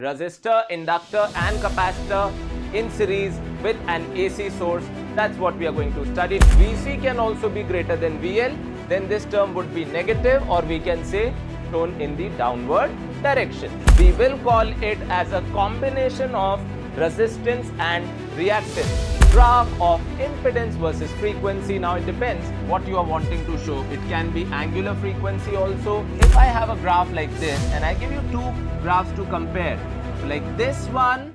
resistor, inductor and capacitor in series with an AC source. That's what we are going to study. VC can also be greater than VL, then this term would be negative, or we can say shown in the downward direction. We will call it as a combination of resistance and reactance. Graph of impedance versus frequency. Now it depends what you are wanting to show. It can be angular frequency also. If I have a graph like this and I give you two graphs to compare, like this one.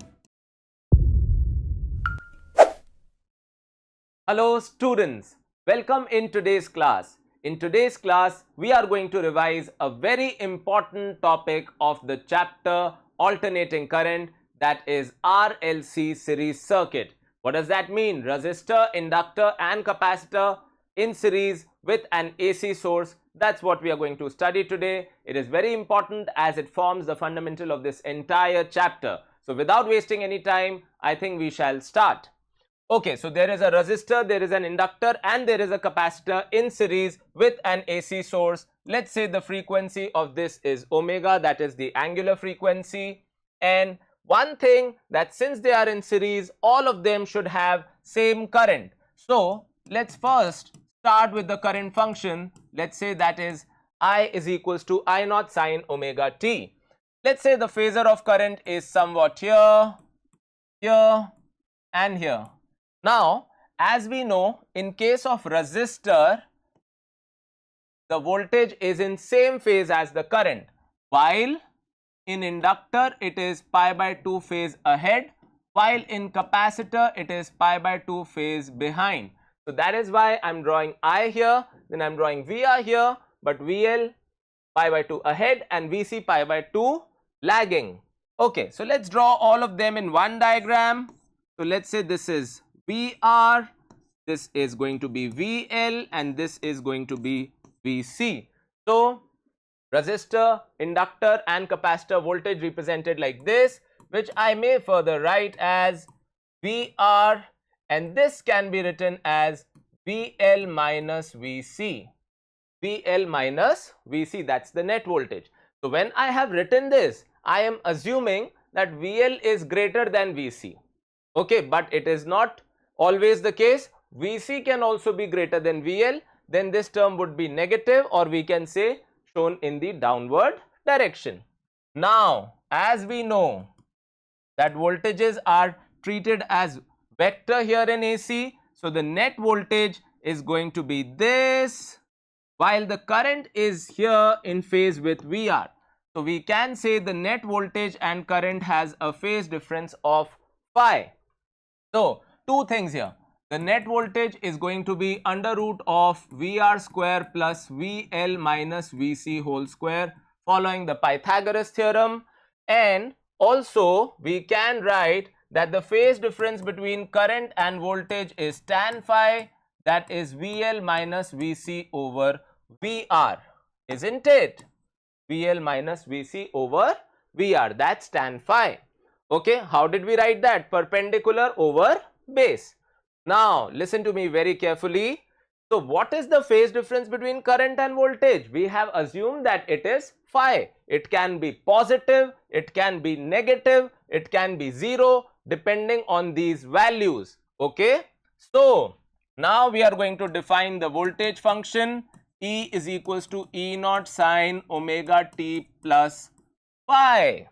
Hello students, welcome in today's class. In today's class, we are going to revise a very important topic of the chapter alternating current, that is RLC series circuit. What does that mean? Resistor, inductor and capacitor in series with an AC source. That's what we are going to study today. It is very important as it forms the fundamental of this entire chapter. So without wasting any time, I think we shall start. Okay, so there is a resistor, there is an inductor and there is a capacitor in series with an AC source. Let's say the frequency of this is omega, that is the angular frequency. And one thing, that since they are in series, all of them should have same current. So let's first start with the current function. Let's say that is I is equals to I naught sine omega t. Let's say the phasor of current is somewhat here, here and here. Now, as we know, in case of resistor, the voltage is in same phase as the current, while in inductor it is pi by 2 phase ahead, while in capacitor it is pi by 2 phase behind. So that is why I am drawing I here, then I am drawing VR here, but VL pi by 2 ahead and VC pi by 2 lagging. Okay, so let's draw all of them in one diagram. So let's say this is VR, this is going to be VL and this is going to be VC. So resistor, inductor and capacitor voltage represented like this, which I may further write as VR, and this can be written as VL minus VC. VL minus VC, that's the net voltage. So when I have written this, I am assuming that VL is greater than VC. Okay, but it is not always the case. VC can also be greater than VL, then this term would be negative, or we can say shown in the downward direction. Now, as we know that voltages are treated as vector here in AC, so the net voltage is going to be this, while the current is here in phase with VR. So we can say the net voltage and current has a phase difference of phi. So two things here. The net voltage is going to be under root of VR square plus VL minus VC whole square, following the Pythagoras theorem. And also we can write that the phase difference between current and voltage is tan phi, that is VL minus VC over VR, isn't it? VL minus VC over VR, that's tan phi. Okay, how did we write that? Perpendicular over base. Now listen to me very carefully. So what is the phase difference between current and voltage? We have assumed that it is phi. It can be positive, it can be negative, it can be zero, depending on these values. Okay, so now we are going to define the voltage function. E is equals to E naught sine omega t plus phi,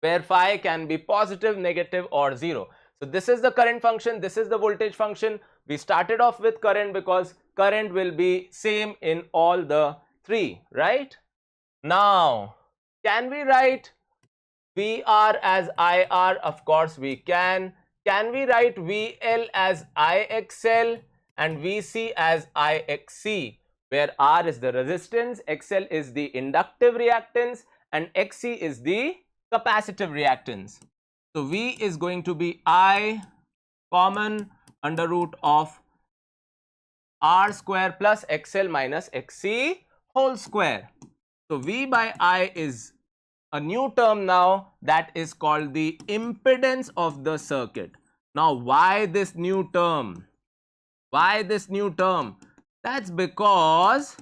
where phi can be positive, negative or zero. So this is the current function, this is the voltage function. We started off with current because current will be same in all the three, right? Now, can we write VR as IR? Of course we can. Can we write VL as IXL and VC as IXC, where R is the resistance, XL is the inductive reactance and XC is the capacitive reactance. So V is going to be I common under root of R square plus XL minus XC whole square. So V by I is a new term now, that is called the impedance of the circuit. Now why this new term? Why this new term? That's because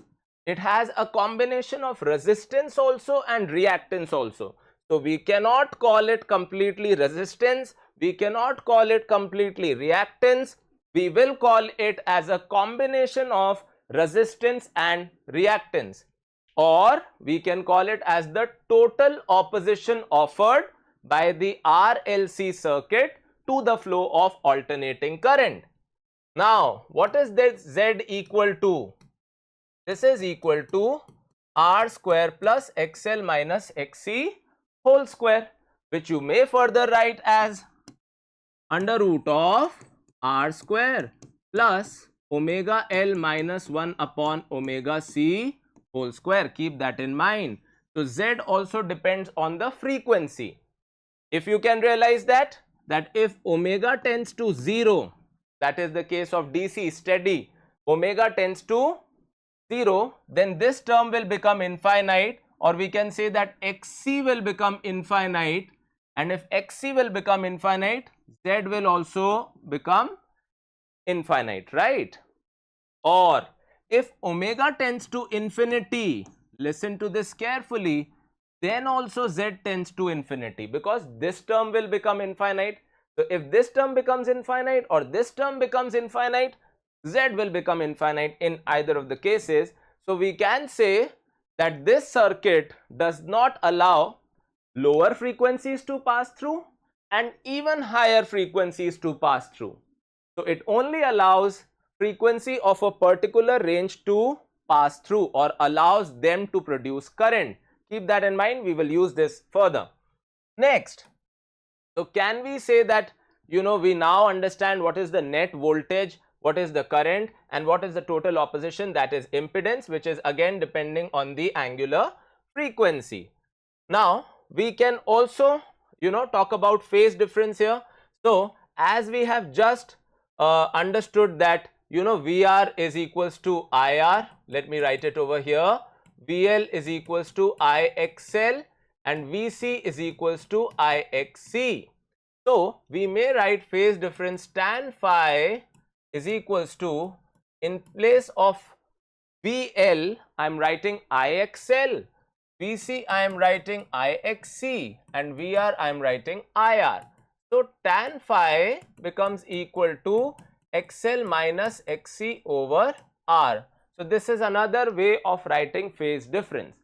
it has a combination of resistance also and reactance also. So we cannot call it completely resistance, we cannot call it completely reactance, we will call it as a combination of resistance and reactance, or we can call it as the total opposition offered by the RLC circuit to the flow of alternating current. Now, what is this Z equal to? This is equal to R square plus XL minus XC whole square, which you may further write as under root of R square plus omega L minus 1 upon omega C whole square. Keep that in mind. So Z also depends on the frequency. If you can realize that if omega tends to 0, that is the case of DC steady, omega tends to 0, then this term will become infinite, or we can say that XC will become infinite, and if XC will become infinite, Z will also become infinite, right? Or if omega tends to infinity, listen to this carefully, then also Z tends to infinity, because this term will become infinite. So if this term becomes infinite or this term becomes infinite, Z will become infinite in either of the cases. So we can say that this circuit does not allow lower frequencies to pass through and even higher frequencies to pass through. So it only allows frequency of a particular range to pass through, or allows them to produce current. Keep that in mind, we will use this further. Next, so can we say that, we now understand what is the net voltage, what is the current, and what is the total opposition, that is impedance, which is again depending on the angular frequency. Now we can also talk about phase difference here. So as we have just understood that VR is equals to IR, let me write it over here, VL is equals to IXL and VC is equals to IXC. So we may write phase difference tan phi is equals to, in place of VL I am writing IXL, VC I am writing IXC, and VR I am writing IR. So tan phi becomes equal to XL minus XC over R. So this is another way of writing phase difference.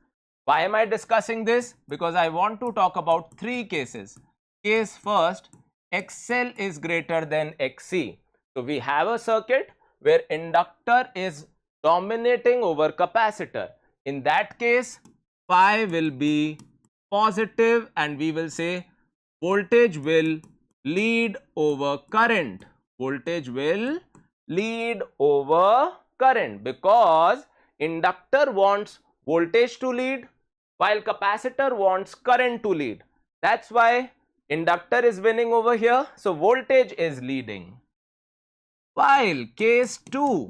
Why am I discussing this? Because I want to talk about three cases. Case first, XL is greater than XC. So we have a circuit where inductor is dominating over capacitor. In that case, phi will be positive and we will say voltage will lead over current. Voltage will lead over current, because inductor wants voltage to lead while capacitor wants current to lead. That's why inductor is winning over here. So voltage is leading. While case 2,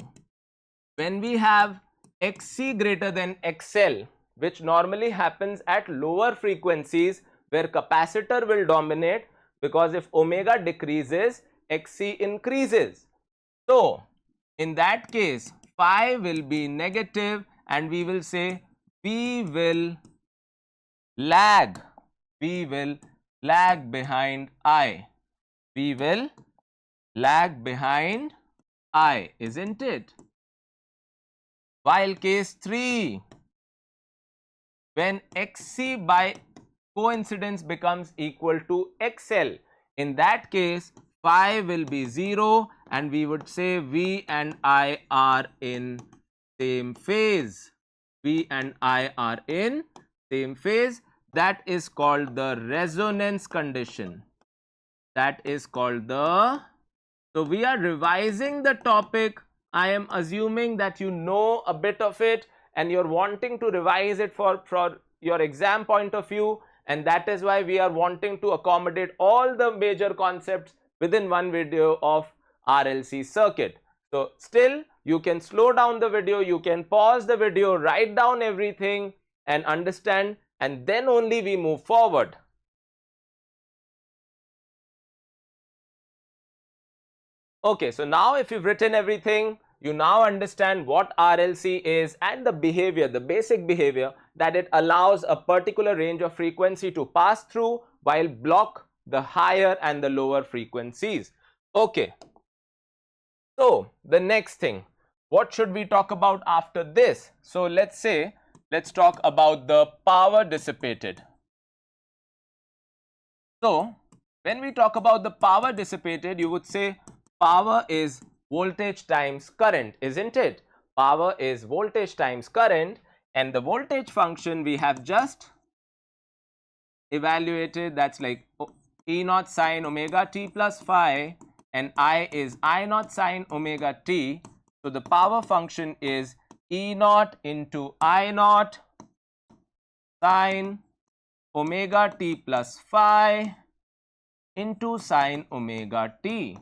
when we have XC greater than XL, which normally happens at lower frequencies where capacitor will dominate, because if omega decreases, XC increases. So in that case, phi will be negative and we will say we will lag behind I. We will lag behind I, isn't it? While case 3, when XC by coincidence becomes equal to XL, in that case phi will be 0 and we would say V and I are in same phase. V and I are in same phase. That is called the resonance condition. That is called the, so we are revising the topic. I am assuming that you know a bit of it and you're wanting to revise it for your exam point of view, and that is why we are wanting to accommodate all the major concepts within one video of RLC circuit. So still you can slow down the video, you can pause the video, write down everything and understand, and then only we move forward. Okay, so now if you've written everything, you now understand what RLC is and the behavior, the basic behavior. that it allows a particular range of frequency to pass through while block the higher and the lower frequencies. Okay. So the next thing, what should we talk about after this? So let's talk about the power dissipated. So when we talk about the power dissipated, you would say power is voltage times current, isn't it? Power is voltage times current, and the voltage function we have just evaluated, that's like E naught sine omega t plus phi, and I is I naught sine omega t. So the power function is E naught into I naught sine omega t plus phi into sine omega t.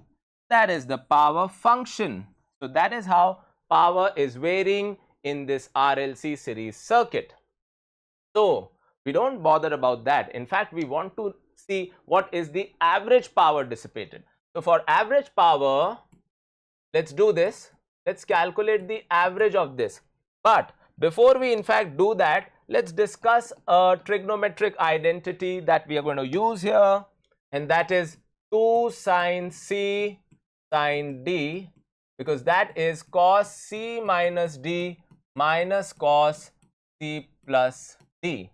That is the power function. So that is how power is varying in this RLC series circuit. So we don't bother about that. In fact, we want to see what is the average power dissipated. So for average power, let's do this. Let's calculate the average of this. But before we in fact do that, let's discuss a trigonometric identity that we are going to use here, and that is 2 sine C sine D, because that is cos C minus D minus cos C plus D.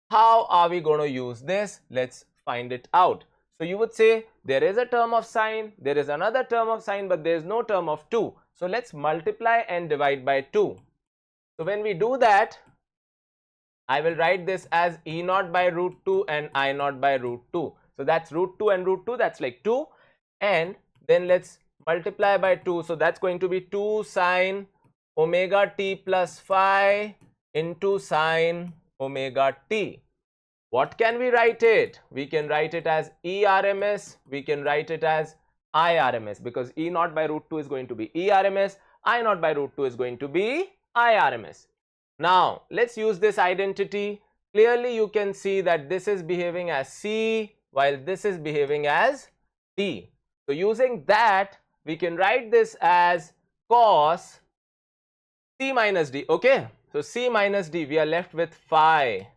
How are we going to use this? Let's find it out. So you would say there is a term of sine, there is another term of sine, but there is no term of 2. So let's multiply and divide by 2. So when we do that, I will write this as E naught by root 2 and I naught by root 2. So that's root 2 and root 2, that's like 2. And then let's multiply by 2. So that's going to be 2 sine omega t plus phi into sine omega t. What can we write it? We can write it as ERMS, we can write it as IRMS, because E naught by root 2 is going to be ERMS, I naught by root 2 is going to be IRMS. Now let's use this identity. Clearly you can see that this is behaving as C while this is behaving as D. So using that, we can write this as cos C minus D. Okay, so C minus D, we are left with phi,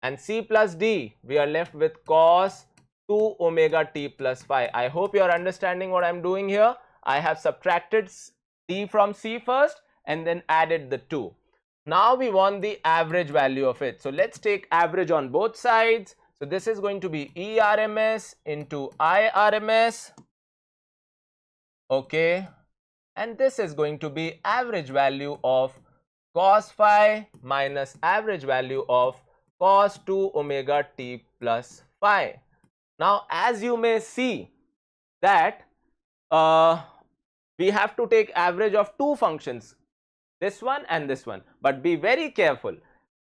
and C plus D, we are left with cos 2 omega t plus phi. I hope you are understanding what I am doing here. I have subtracted D from C first and then added the 2. Now we want the average value of it. So let's take average on both sides. So this is going to be ERMS into IRMS. Okay, and this is going to be average value of cos phi minus average value of cos 2 omega t plus phi. Now as you may see that we have to take average of two functions, this one and this one, but be very careful.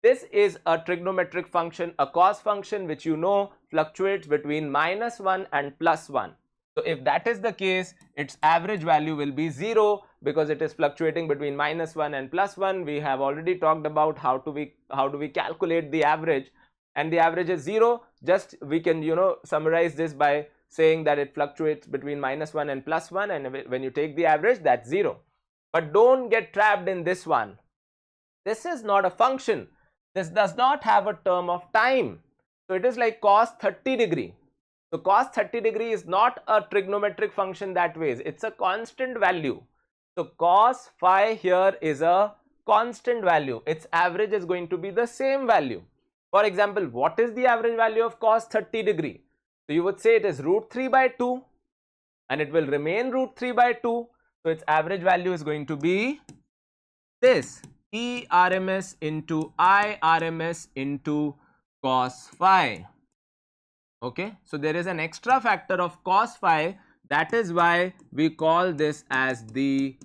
This is a trigonometric function, a cos function, which you know fluctuates between -1 and +1. So if that is the case, its average value will be 0 because it is fluctuating between -1 and +1. We have already talked about how do we calculate the average, and the average is 0. Just we can summarize this by saying that it fluctuates between -1 and +1, and when you take the average, that's 0. But don't get trapped in this one. This is not a function. This does not have a term of time. So it is like cos 30 degree. So cos 30 degree is not a trigonometric function that way. It's a constant value. So cos phi here is a constant value. Its average is going to be the same value. For example, what is the average value of cos 30 degree? So you would say it is root 3 by 2, and it will remain root 3 by 2. So its average value is going to be this, ERMS into IRMS into cos phi. Okay, so there is an extra factor of cos phi. That is why we call this as the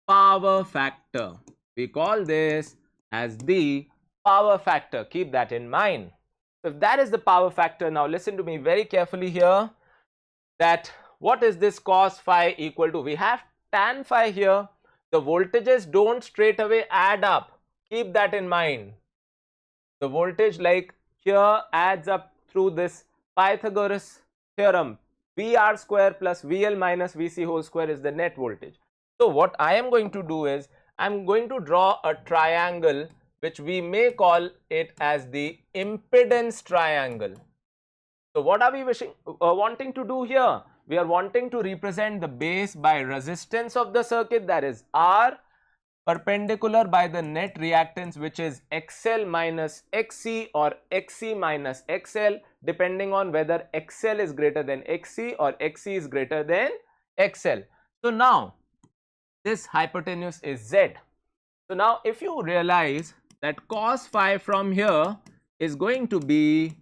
power factor. We call this as the power factor. Keep that in mind. So if that is the power factor, now listen to me very carefully here, that what is this cos phi equal to? We have tan phi here. The voltages don't straight away add up. Keep that in mind. The voltage like here adds up through this Pythagoras theorem. VR square plus VL minus VC whole square is the net voltage. So what I am going to do is I am going to draw a triangle which we may call it as the impedance triangle. So what are we wanting to do here? We are wanting to represent the base by resistance of the circuit, that is R, perpendicular by the net reactance, which is XL minus XC or XC minus XL, depending on whether XL is greater than XC or XC is greater than XL. So now this hypotenuse is Z. So now if you realize that cos phi from here is going to be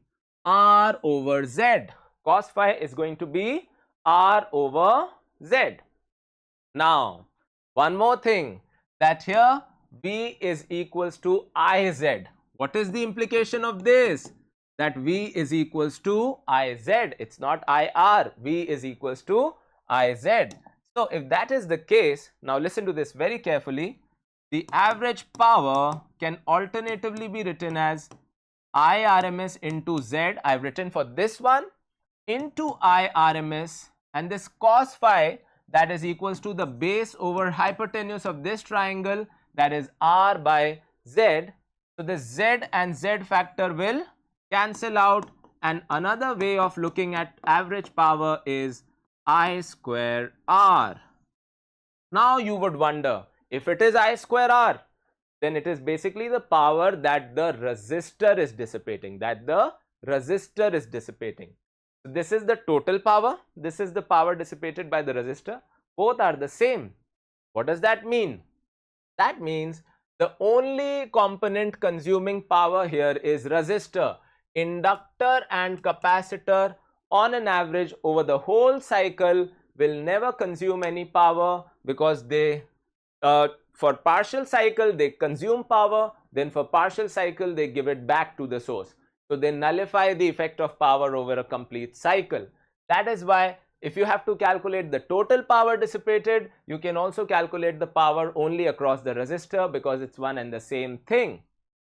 R over Z. Cos phi is going to be R over Z. Now one more thing, that here V is equals to Iz. What is the implication of this? That V is equals to Iz. It's not IR. V is equals to Iz. So if that is the case, now listen to this very carefully. The average power can alternatively be written as IRMS into Z. I've written for this one into IRMS, and this cos phi, that is equals to the base over hypotenuse of this triangle, that is R by Z. So this Z and Z factor will cancel out, and another way of looking at average power is I square R. Now you would wonder, if it is I square R, then it is basically the power that the resistor is dissipating, So this is the total power, this is the power dissipated by the resistor. Both are the same. What does that mean? That means the only component consuming power here is resistor. Inductor and capacitor on an average over the whole cycle will never consume any power, because they for partial cycle they consume power, then for partial cycle they give it back to the source. So they nullify the effect of power over a complete cycle. That is why if you have to calculate the total power dissipated, you can also calculate the power only across the resistor, because it's one and the same thing.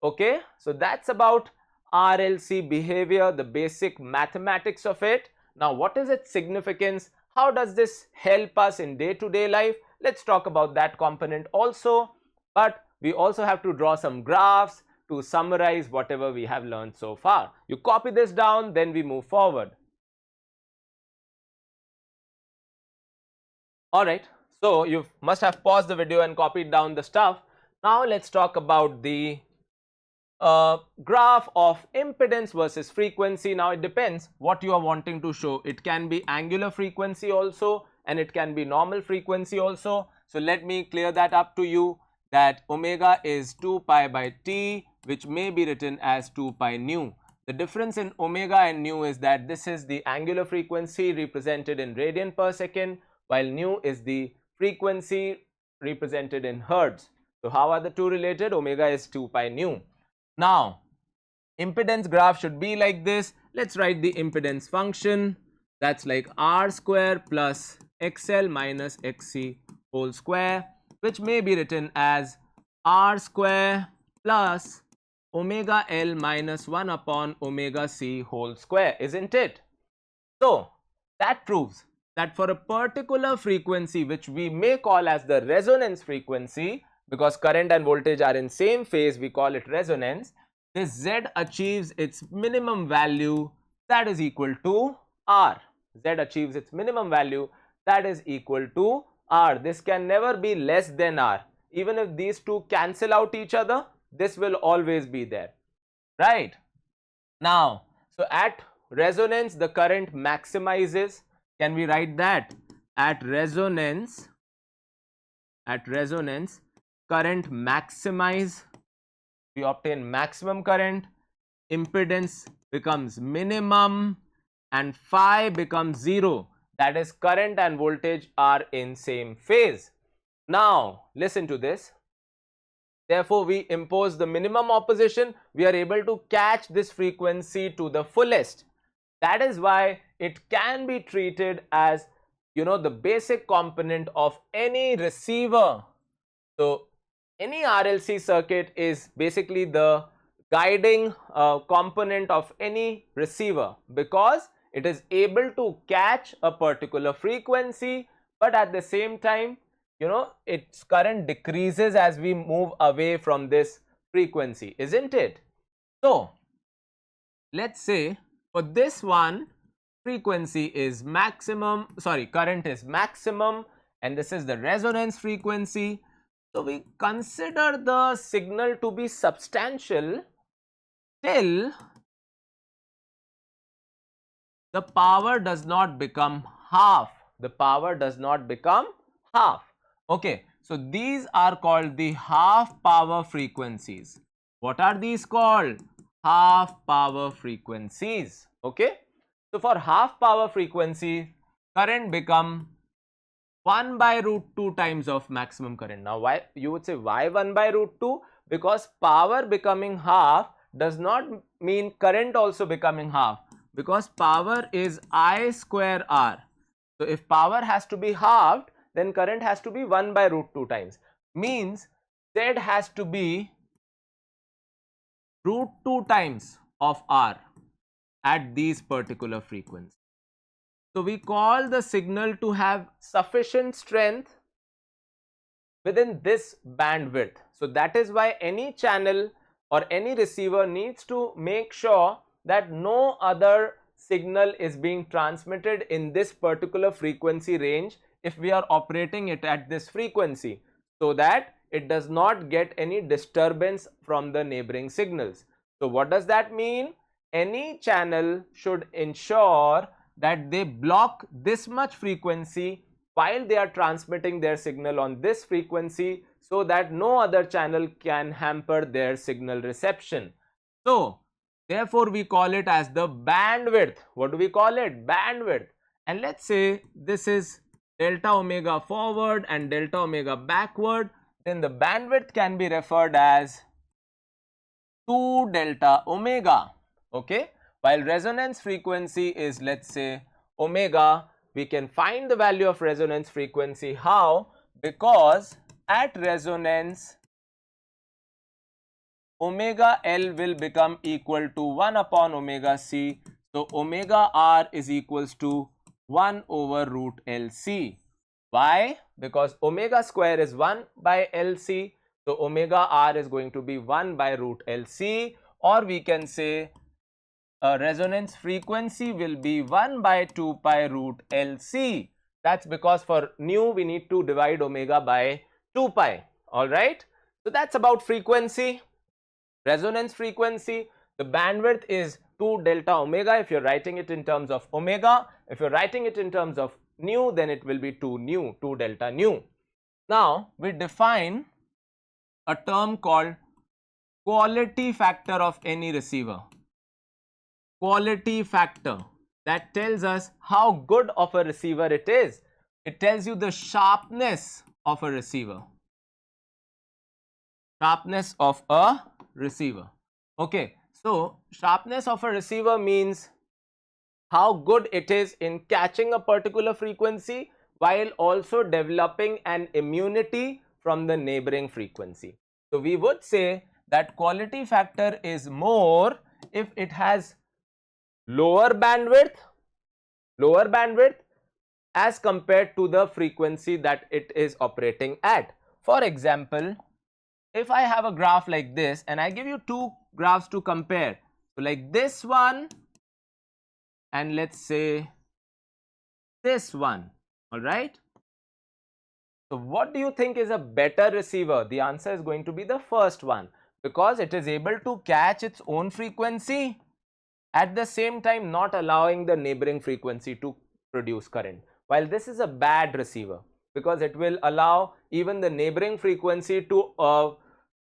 Okay, so that's about RLC behavior, the basic mathematics of it. Now what is its significance? How does this help us in day-to-day life? Let's talk about that component also, but we also have to draw some graphs to summarize whatever we have learned so far. You copy this down, then we move forward. Alright, so you must have paused the video and copied down the stuff. Now let's talk about the graph of impedance versus frequency. Now it depends what you are wanting to show. It can be angular frequency also, and it can be normal frequency also. So let me clear that up to you, that omega is 2 pi by t, which may be written as 2 pi nu. The difference in omega and nu is that this is the angular frequency represented in radian per second, while nu is the frequency represented in hertz. So how are the two related? Omega is 2 pi nu. Now impedance graph should be like this. Let's write the impedance function. That's like R square plus XL minus XC whole square, which may be written as R square plus omega L minus 1 upon omega C whole square, isn't it? So that proves that for a particular frequency, which we may call as the resonance frequency, because current and voltage are in same phase, we call it resonance, this Z achieves its minimum value, that is equal to R. Z achieves its minimum value, that is equal to R. This can never be less than R. Even if these two cancel out each other, this will always be there, right? Now, so at resonance the current maximizes. Can we write that? At resonance current maximize, we obtain maximum current, impedance becomes minimum, and phi becomes 0. That is, current and voltage are in same phase. Now listen to this. Therefore we impose the minimum opposition, we are able to catch this frequency to the fullest. That is why it can be treated as, you know, the basic component of any receiver. So any RLC circuit is basically the guiding component of any receiver, because it is able to catch a particular frequency, but at the same time, you know, its current decreases as we move away from this frequency, isn't it? So let's say for this one, frequency is maximum, sorry, current is maximum, and this is the resonance frequency. So we consider the signal to be substantial till the power does not become half. The power does not become half. Okay, so these are called the half power frequencies. What are these called? Half power frequencies. Okay, so for half power frequency, current become 1 by root 2 times of maximum current. Now why you would say, why 1 by root 2? Because power becoming half does not mean current also becoming half, because power is I square R. So if power has to be halved, then current has to be 1 by root 2 times, means Z has to be root 2 times of R at these particular frequencies. So we call the signal to have sufficient strength within this bandwidth. So that is why any channel or any receiver needs to make sure that no other signal is being transmitted in this particular frequency range if we are operating it at this frequency, so that it does not get any disturbance from the neighboring signals. So what does that mean? Any channel should ensure that they block this much frequency while they are transmitting their signal on this frequency, so that no other channel can hamper their signal reception. So therefore we call it as the bandwidth. What do we call it? Bandwidth. And let's say this is delta omega forward and delta omega backward, then the bandwidth can be referred as 2 delta omega. Okay, while resonance frequency is, let's say, omega, we can find the value of resonance frequency. How? Because at resonance, omega L will become equal to 1 upon omega C. So omega R is equals to 1 over root LC. Why? Because omega square is 1 by LC. So omega R is going to be 1 by root LC, or we can say resonance frequency will be 1 by 2 pi root LC. That's because for nu we need to divide omega by 2 pi. Alright. So that's about frequency. Resonance frequency, the bandwidth is 2 delta omega if you're writing it in terms of omega. If you're writing it in terms of nu, then it will be 2 nu, 2 delta nu. Now we define a term called quality factor of any receiver. Quality factor, that tells us how good of a receiver it is. It tells you the sharpness of a receiver. Sharpness of a receiver. Okay, so sharpness of a receiver means how good it is in catching a particular frequency while also developing an immunity from the neighboring frequency. So we would say that quality factor is more if it has lower bandwidth as compared to the frequency that it is operating at. For example, if I have a graph like this and I give you two graphs to compare, so like this one and let's say this one, alright. So what do you think is a better receiver? The answer is going to be the first one, because it is able to catch its own frequency, at the same time not allowing the neighboring frequency to produce current. While this is a bad receiver, because it will allow even the neighboring frequency to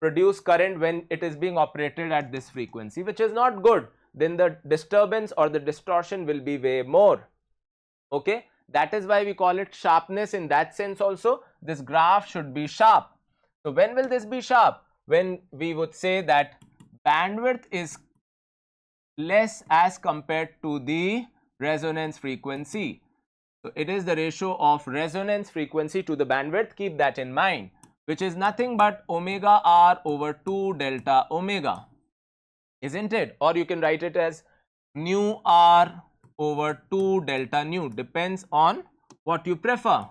produce current when it is being operated at this frequency, which is not good. Then the disturbance or the distortion will be way more. Okay, that is why we call it sharpness. In that sense also, this graph should be sharp. So when will this be sharp? When we would say that bandwidth is less as compared to the resonance frequency. So it is the ratio of resonance frequency to the bandwidth, keep that in mind, which is nothing but omega r over 2 delta omega, isn't it? Or you can write it as nu r over 2 delta nu, depends on what you prefer.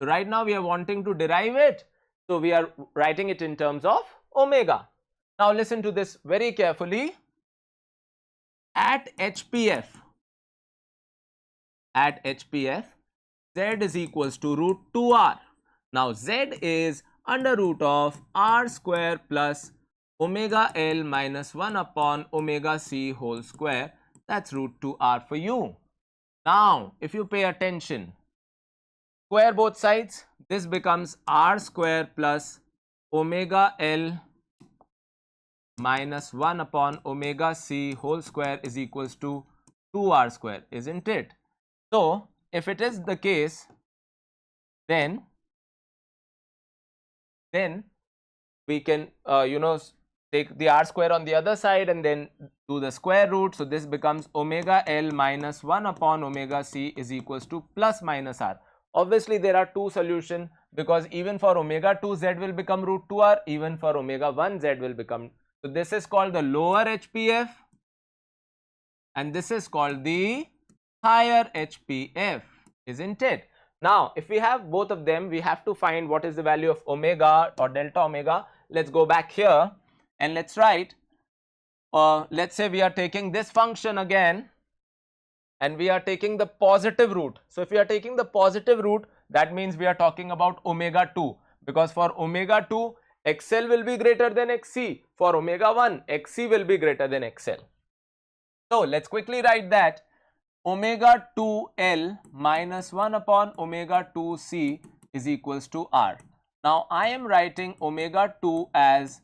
So right now we are wanting to derive it, so we are writing it in terms of omega. Now listen to this very carefully. At HPF, Z is equals to root 2R. Now Z is under root of R square plus omega L minus 1 upon omega C whole square. That's root 2R for you. Now if you pay attention, square both sides, this becomes R square plus omega L minus 1 upon omega C whole square is equals to 2R square, isn't it? So if it is the case, then we can take the R square on the other side and then do the square root. So this becomes omega L minus 1 upon omega C is equals to plus minus R. Obviously there are two solutions, because even for omega 2 Z will become root 2R, even for omega 1 Z will become. So this is called the lower HPF and this is called the higher HPF, isn't it? Now if we have both of them, we have to find what is the value of omega or delta omega. Let's go back here and let's write, let's say we are taking this function again and we are taking the positive root. So if we are taking the positive root, that means we are talking about omega 2, because for omega 2 XL will be greater than XC, for omega 1 XC will be greater than XL. So let's quickly write that omega 2L minus 1 upon omega 2C is equals to R. Now I am writing omega 2 as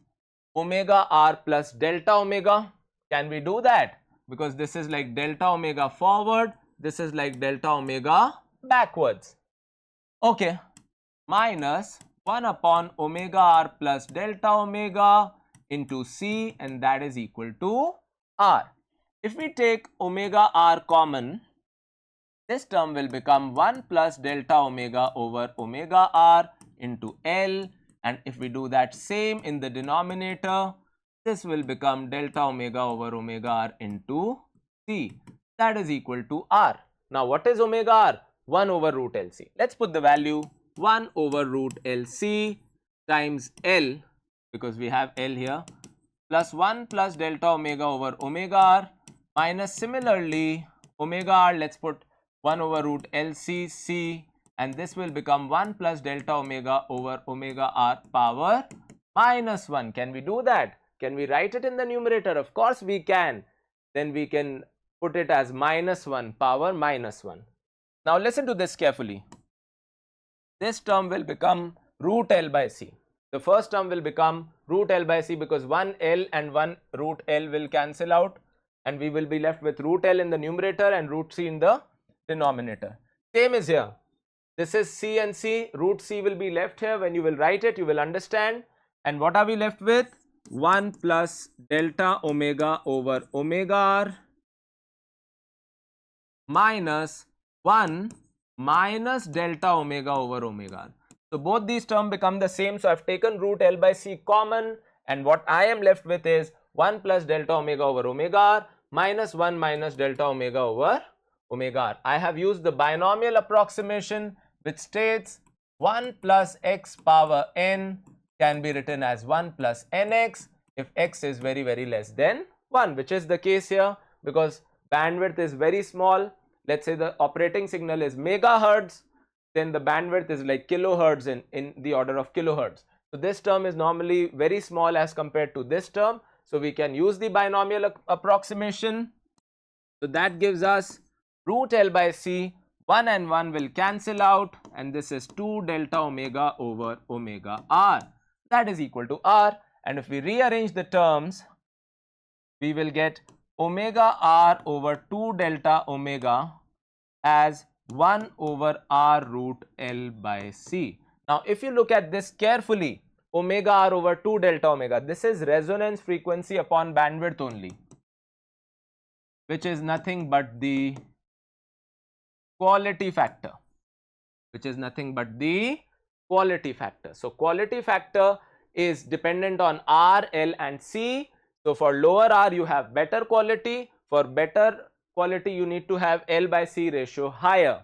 omega R plus delta omega. Can we do that? Because this is like delta omega forward, this is like delta omega backwards. Okay, minus 1 upon omega R plus delta omega into C, and that is equal to R. If we take omega R common, this term will become 1 plus delta omega over omega R into L, and if we do that same in the denominator, this will become delta omega over omega R into C, that is equal to R. Now what is omega R? 1 over root LC. Let's put the value 1 over root LC times L, because we have L here, plus 1 plus delta omega over omega R minus similarly omega R, let's put 1 over root LC C, and this will become 1 plus delta omega over omega R power minus 1. Can we do that? Can we write it in the numerator? Of course we can. Then we can put it as minus 1 power minus 1. Now listen to this carefully. This term will become root L by C. The first term will become root L by C, because 1 L and 1 root L will cancel out and we will be left with root L in the numerator and root C in the denominator. Same is here. This is C and C, root C will be left here. When you will write it, you will understand. And what are we left with? 1 plus delta omega over omega R minus 1 minus delta omega over omega R. So both these terms become the same. So I have taken root L by C common, and what I am left with is 1 plus delta omega over omega R minus 1 minus delta omega over omega R. I have used the binomial approximation, which states 1 plus x power n can be written as 1 plus nx if x is very less than 1, which is the case here, because bandwidth is very small. Let's say the operating signal is megahertz, then the bandwidth is like kilohertz, in the order of kilohertz. So this term is normally very small as compared to this term. So we can use the binomial approximation. So that gives us root L by C, 1 and 1 will cancel out, and this is 2 delta omega over omega R, that is equal to R. And if we rearrange the terms, we will get omega R over 2 delta omega as 1 over R root L by C. Now if you look at this carefully, omega R over 2 delta omega, this is resonance frequency upon bandwidth only, which is nothing but the quality factor, So quality factor is dependent on R, L and C. So for lower R you have better quality, for better quality you need to have L by C ratio higher.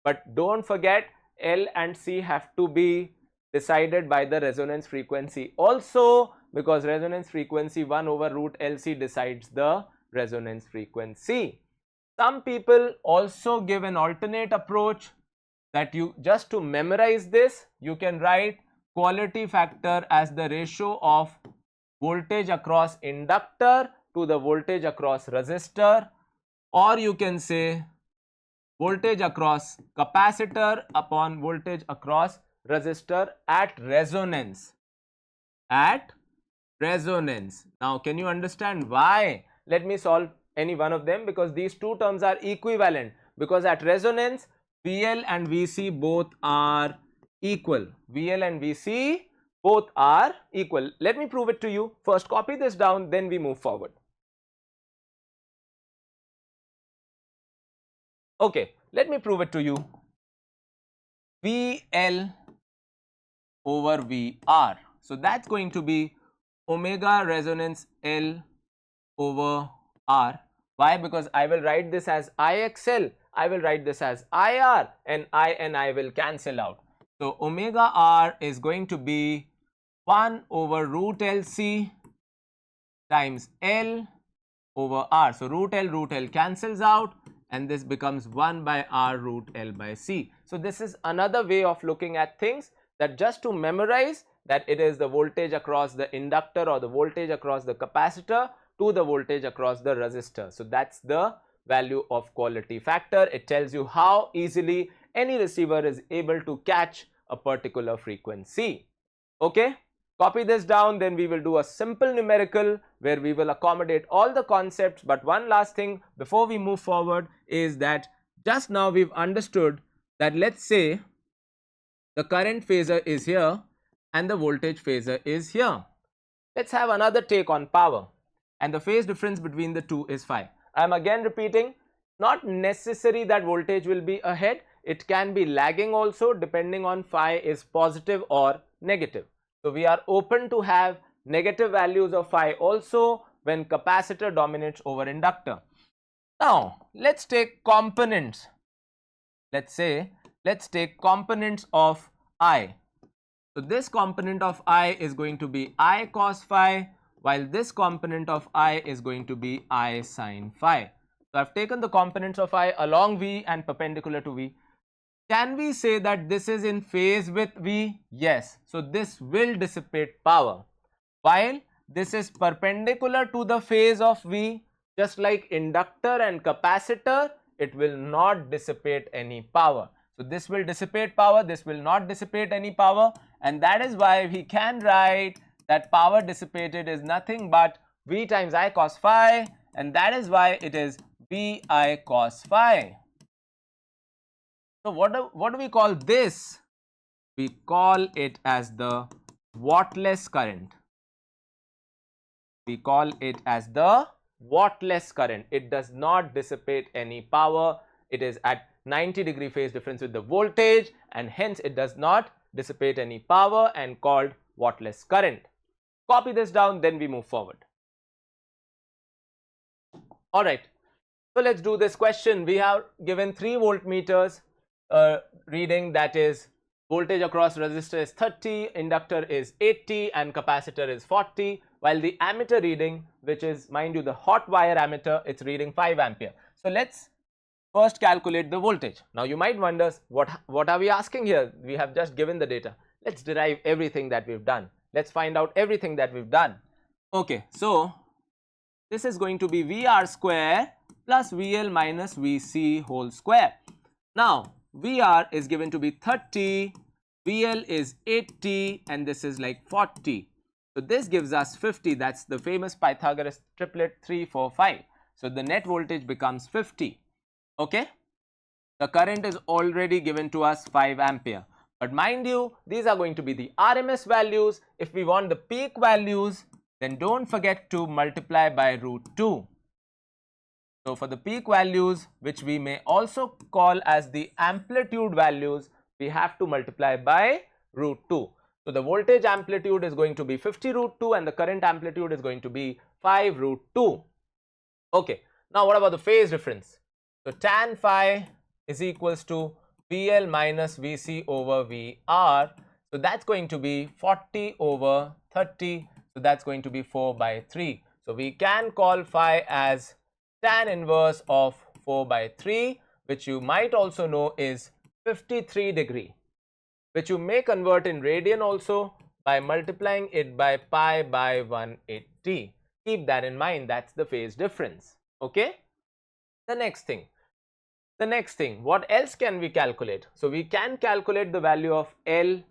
But don't forget, L and C have to be decided by the resonance frequency. Also because resonance frequency 1 over root LC decides the resonance frequency. Some people also give an alternate approach that you just to memorize this, you can write quality factor as the ratio of voltage across inductor to the voltage across resistor, or you can say voltage across capacitor upon voltage across resistor at resonance. At resonance. Now, can you understand why? Let me solve any one of them, because these two terms are equivalent, because at resonance VL and VC both are equal. VL and VC both are equal. Let me prove it to you. First copy this down, then we move forward. Okay, let me prove it to you. VL over VR. So that's going to be omega resonance L over R. Why? Because I will write this as IXL, I will write this as IR, and I will cancel out. So omega R is going to be 1 over root LC times L over R. So root L cancels out, and this becomes 1 by R root L by C. So this is another way of looking at things, that just to memorize that it is the voltage across the inductor or the voltage across the capacitor to the voltage across the resistor. So that's the value of quality factor. It tells you how easily any receiver is able to catch a particular frequency. Okay, copy this down, then we will do a simple numerical where we will accommodate all the concepts. But one last thing before we move forward is that just now we've understood that, let's say the current phasor is here and the voltage phasor is here. Let's have another take on power, and the phase difference between the two is phi. I am again repeating, not necessary that voltage will be ahead, it can be lagging also depending on phi is positive or negative. So we are open to have negative values of phi also when capacitor dominates over inductor. Now let's take components. Let's take components of I. So this component of I is going to be I cos phi, while this component of I is going to be I sin phi. So I've taken the components of I along V and perpendicular to V. Can we say that this is in phase with V? Yes. So this will dissipate power, while this is perpendicular to the phase of V, just like inductor and capacitor, it will not dissipate any power. So this will dissipate power, this will not dissipate any power, and that is why we can write that power dissipated is nothing but V times I cos phi, and that is why it is VI cos phi. So what do we call this? We call it as the Wattless current. We call it as the Wattless current. It does not dissipate any power. It is at 90-degree phase difference with the voltage, and hence it does not dissipate any power, and called Wattless current. Copy this down, then we move forward. Alright, so let's do this question. We have given 3 voltmeters reading, that is voltage across resistor is 30, inductor is 80, and capacitor is 40, while the ammeter reading, which is, mind you, the hot wire ammeter, it's reading 5 ampere. So let's first calculate the voltage. Now you might wonder, what are we asking here? We have just given the data. Let's derive everything that we've done. Let's find out everything that we've done. Okay, so this is going to be VR square plus VL minus VC whole square. Now VR is given to be 30, VL is 80, and this is like 40. So this gives us 50. That's the famous Pythagoras triplet 3, 4, 5. So the net voltage becomes 50. Okay, the current is already given to us 5 ampere, but mind you, these are going to be the RMS values. If we want the peak values, then don't forget to multiply by root 2. So for the peak values, which we may also call as the amplitude values, we have to multiply by root 2. So the voltage amplitude is going to be 50 root 2, and the current amplitude is going to be 5 root 2. Okay, now what about the phase difference? So tan phi is equals to VL minus VC over VR. So that's going to be 40 over 30. So that's going to be 4 by 3. So we can call phi as tan inverse of 4 by 3, which you might also know is 53 degree, which you may convert in radian also by multiplying it by pi by 180. Keep that in mind, that's the phase difference. Okay? The next thing, what else can we calculate? So we can calculate the value of L,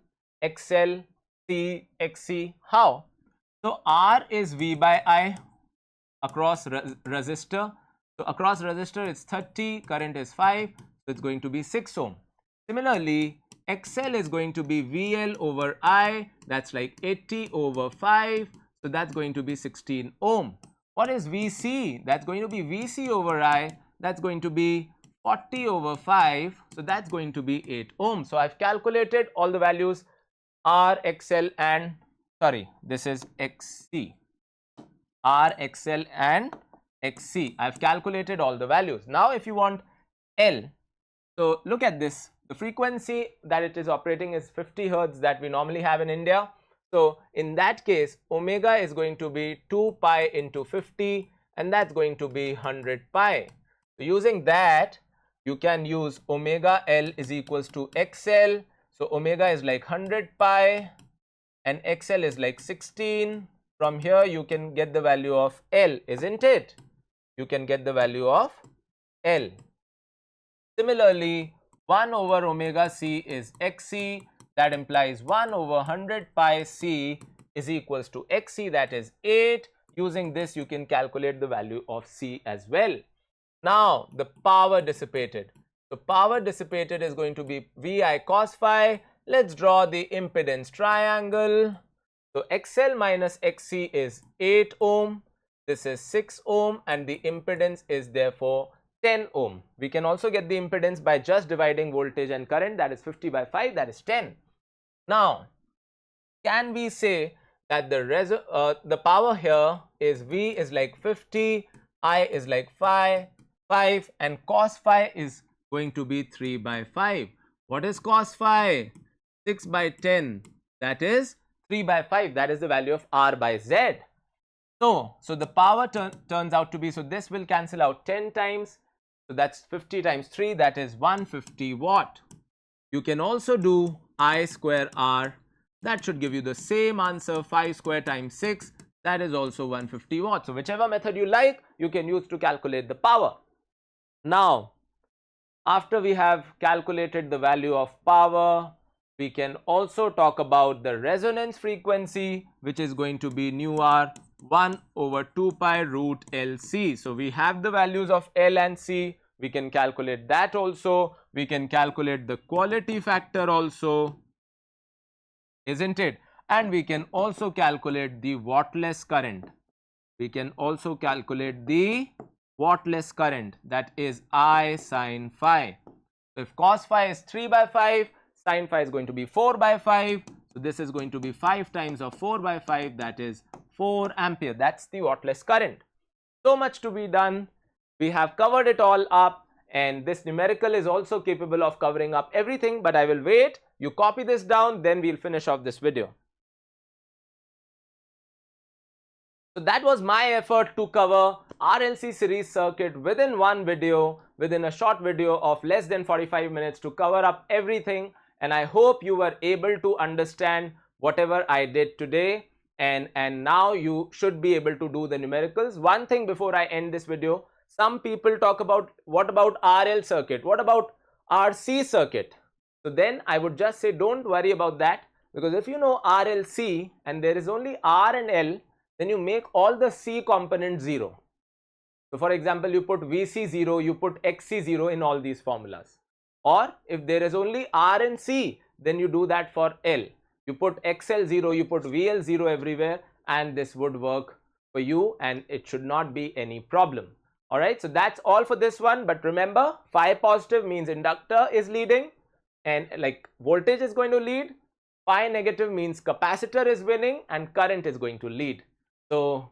XL, C, XC. How? So R is V by I across resistor. So across resistor it's 30, current is 5, so it's going to be 6 ohm. Similarly, XL is going to be VL over I, that's like 80 over 5, so that's going to be 16 ohm. What is VC? That's going to be VC over I, that's going to be 40 over 5, so that's going to be 8 ohm. So I've calculated all the values R, XL and, sorry, this is XC. R, XL and XC. I've calculated all the values. Now if you want L, so look at this. The frequency that it is operating is 50 Hertz that we normally have in India. So in that case, omega is going to be 2 pi into 50 and that's going to be 100 pi. So using that, you can use omega L is equals to XL. So omega is like 100 pi and XL is like 16. From here you can get the value of L, isn't it? You can get the value of L. Similarly, 1 over omega C is XC, that implies 1 over 100 pi C is equals to XC, that is 8. Using this you can calculate the value of C as well. Now the power dissipated. So power dissipated is going to be VI cos phi. Let's draw the impedance triangle. So XL minus XC is 8 ohm, this is 6 ohm and the impedance is therefore 10 ohm. We can also get the impedance by just dividing voltage and current, that is 50 by 5, that is 10. Now, can we say that the power here is V is like 50, I is like 5 and cos phi is going to be 3 by 5. What is cos phi? 6 by 10, that is 3 by 5, that is the value of R by Z. So the power turns out to be, so this will cancel out 10 times. So that's 50 times 3, that is 150 watt. You can also do I square R, that should give you the same answer, 5 square times 6, that is also 150 watts. So whichever method you like, you can use to calculate the power. Now, after we have calculated the value of power, we can also talk about the resonance frequency, which is going to be nu R 1 over 2 pi root LC. So we have the values of L and C. We can calculate that also. We can calculate the quality factor also, isn't it? And we can also calculate the wattless current. We can also calculate the wattless current, that is I sin phi. So if cos phi is 3 by 5, sin phi is going to be 4 by 5. So this is going to be 5 times of 4 by 5, that is 4 ampere. That's the wattless current. So much to be done. We have covered it all up, and this numerical is also capable of covering up everything, but I will wait. You copy this down, then we'll finish off this video. So that was my effort to cover RLC series circuit within one video, within a short video of less than 45 minutes, to cover up everything. And I hope you were able to understand whatever I did today, and now you should be able to do the numericals. One thing before I end this video, some people talk about, what about RL circuit, what about RC circuit? So then I would just say don't worry about that, because if you know RLC and there is only R and L, then you make all the C components 0. So for example, you put VC 0, you put XC 0 in all these formulas. Or if there is only R and C, then you do that for L. You put XL 0, you put VL 0 everywhere, and this would work for you and it should not be any problem. Alright, so that's all for this one. But remember, phi positive means inductor is leading and like voltage is going to lead. Phi negative means capacitor is winning and current is going to lead. So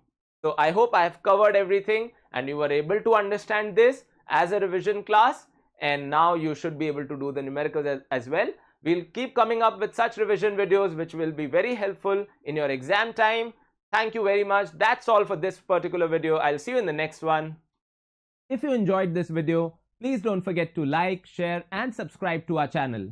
I hope I have covered everything and you were able to understand this as a revision class, and now you should be able to do the numericals as well. We'll keep coming up with such revision videos which will be very helpful in your exam time. Thank you very much. That's all for this particular video. I'll see you in the next one. If you enjoyed this video, please don't forget to like, share and subscribe to our channel.